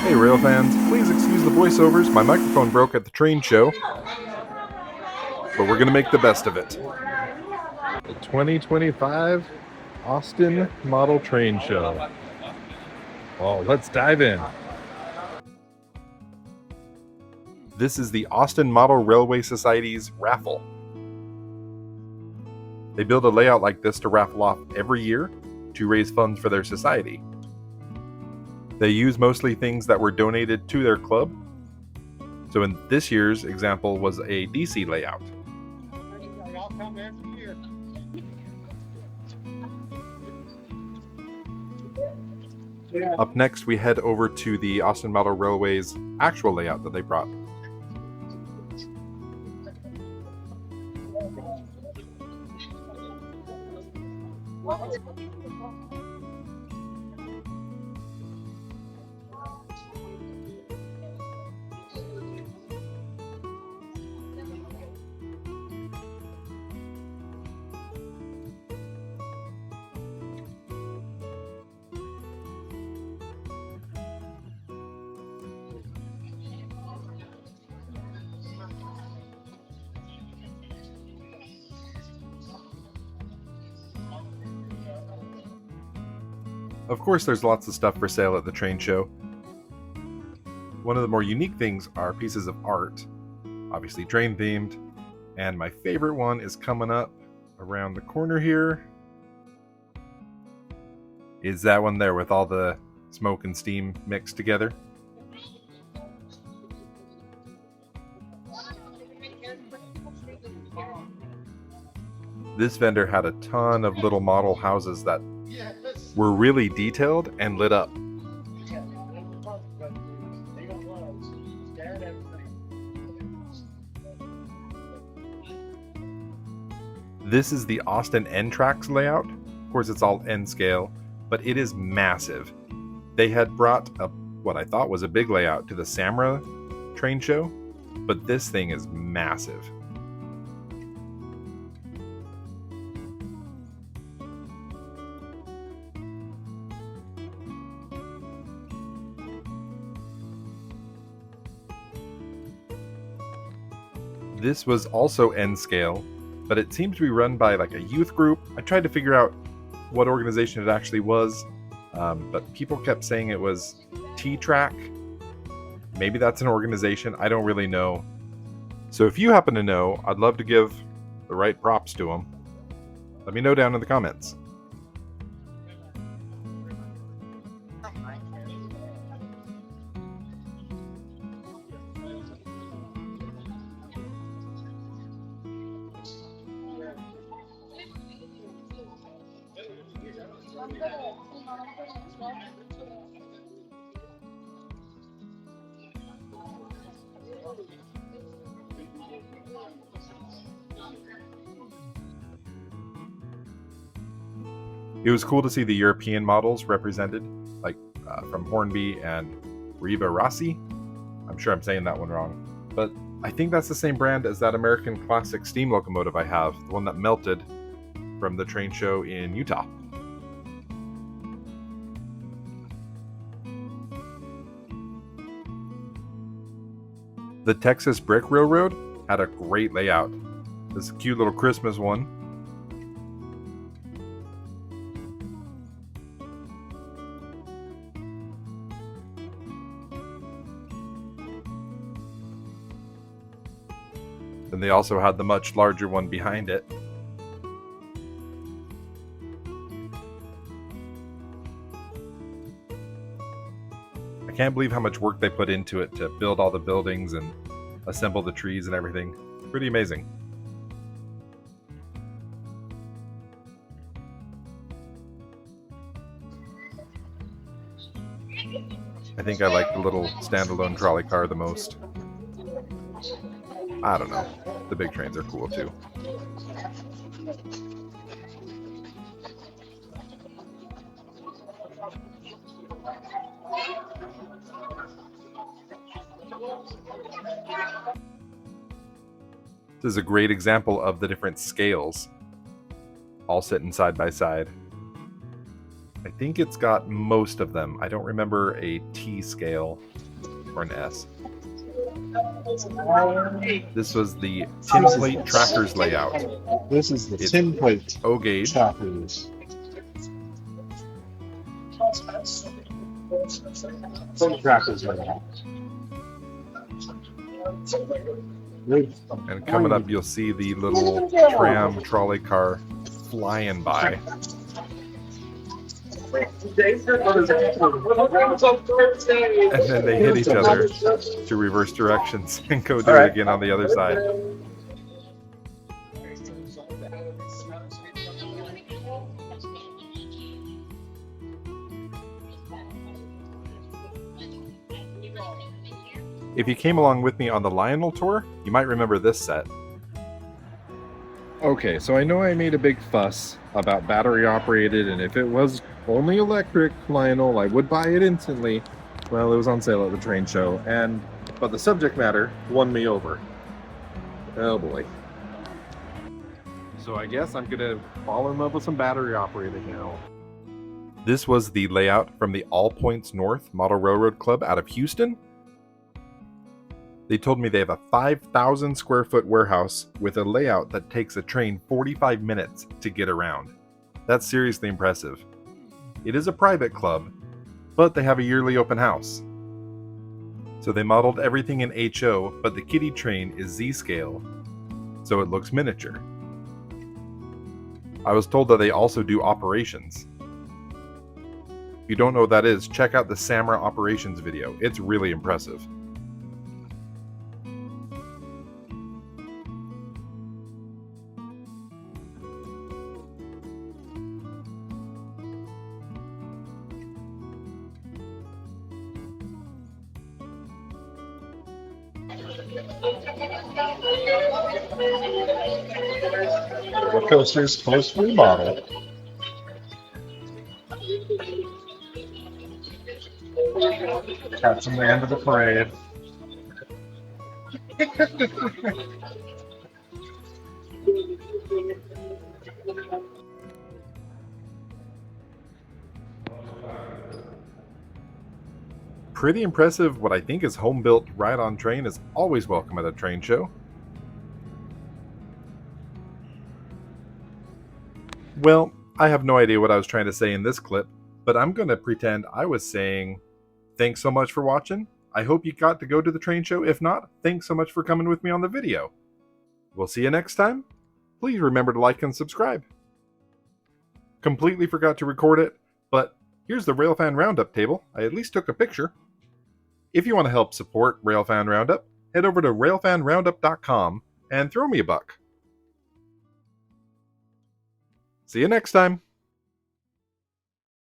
Hey rail fans, please excuse the voiceovers. My microphone broke at the train show, but we're gonna make the best of it. The 2025 Austin Model Train Show. Well, let's dive in. This is the Austin Model Railway Society's raffle. They build a layout like this to raffle off every year to raise funds for their society. They use mostly things that were donated to their club. So in this year's example was a DC layout. Up next, we head over to the Austin Model Railway's actual layout that they brought. Of course, there's lots of stuff for sale at the train show. One of the more unique things are pieces of art, obviously train themed, and my favorite one is coming up around the corner here. Is that one there with all the smoke and steam mixed together? This vendor had a ton of little model houses that were really detailed and lit up. This is the Austin N tracks layout. Of course, it's all N scale, but it is massive. They had brought what I thought was a big layout to the Samra train show, but this thing is massive. This was also N scale, but it seemed to be run by like a youth group. I tried to figure out what organization it actually was, but people kept saying it was T-Track. Maybe that's an organization, I don't really know. So if you happen to know, I'd love to give the right props to them. Let me know down in the comments. It was cool to see the European models represented, like from Hornby and Riva Rossi. I'm sure I'm saying that one wrong, but I think that's the same brand as that American classic steam locomotive I have, the one that melted from the train show in Utah. The Texas Brick Railroad had a great layout. This cute little Christmas one. Then they also had the much larger one behind it. I can't believe how much work they put into it to build all the buildings and assemble the trees and everything. Pretty amazing. I think I like the little standalone trolley car the most. I don't know. The big trains are cool too. This is a great example of the different scales all sitting side by side. I think it's got most of them. I don't remember a T scale or an S. This was the Tinplate trackers layout. This is the It's Tinplate O gauge. trackers. Trackers layout. And coming up, you'll see the little tram trolley car flying by. And then they hit each other to reverse directions and go do it again on the other side. If you came along with me on the Lionel tour, you might remember this set. Okay, so I know I made a big fuss about battery operated, and if it was only electric Lionel, I would buy it instantly. Well, it was on sale at the train show, but the subject matter won me over. Oh boy. So I guess I'm gonna fall in love with some battery operated now. This was the layout from the All Points North Model Railroad Club out of Houston. They told me they have a 5,000 square foot warehouse with a layout that takes a train 45 minutes to get around. That's seriously impressive. It is a private club, but they have a yearly open house. So they modeled everything in HO, but the kiddie train is Z-scale, so it looks miniature. I was told that they also do operations. If you don't know what that is, check out the Samra operations video. It's really impressive. The coaster's close to remodeled. Catching the end of the parade. Pretty impressive. What I think is home-built ride-on train is always welcome at a train show. Well, I have no idea what I was trying to say in this clip, but I'm going to pretend I was saying, thanks so much for watching. I hope you got to go to the train show. If not, thanks so much for coming with me on the video. We'll see you next time. Please remember to like and subscribe. Completely forgot to record it, but here's the Railfan Roundup table. I at least took a picture. If you want to help support Railfan Roundup, head over to railfanroundup.com and throw me a buck. See you next time.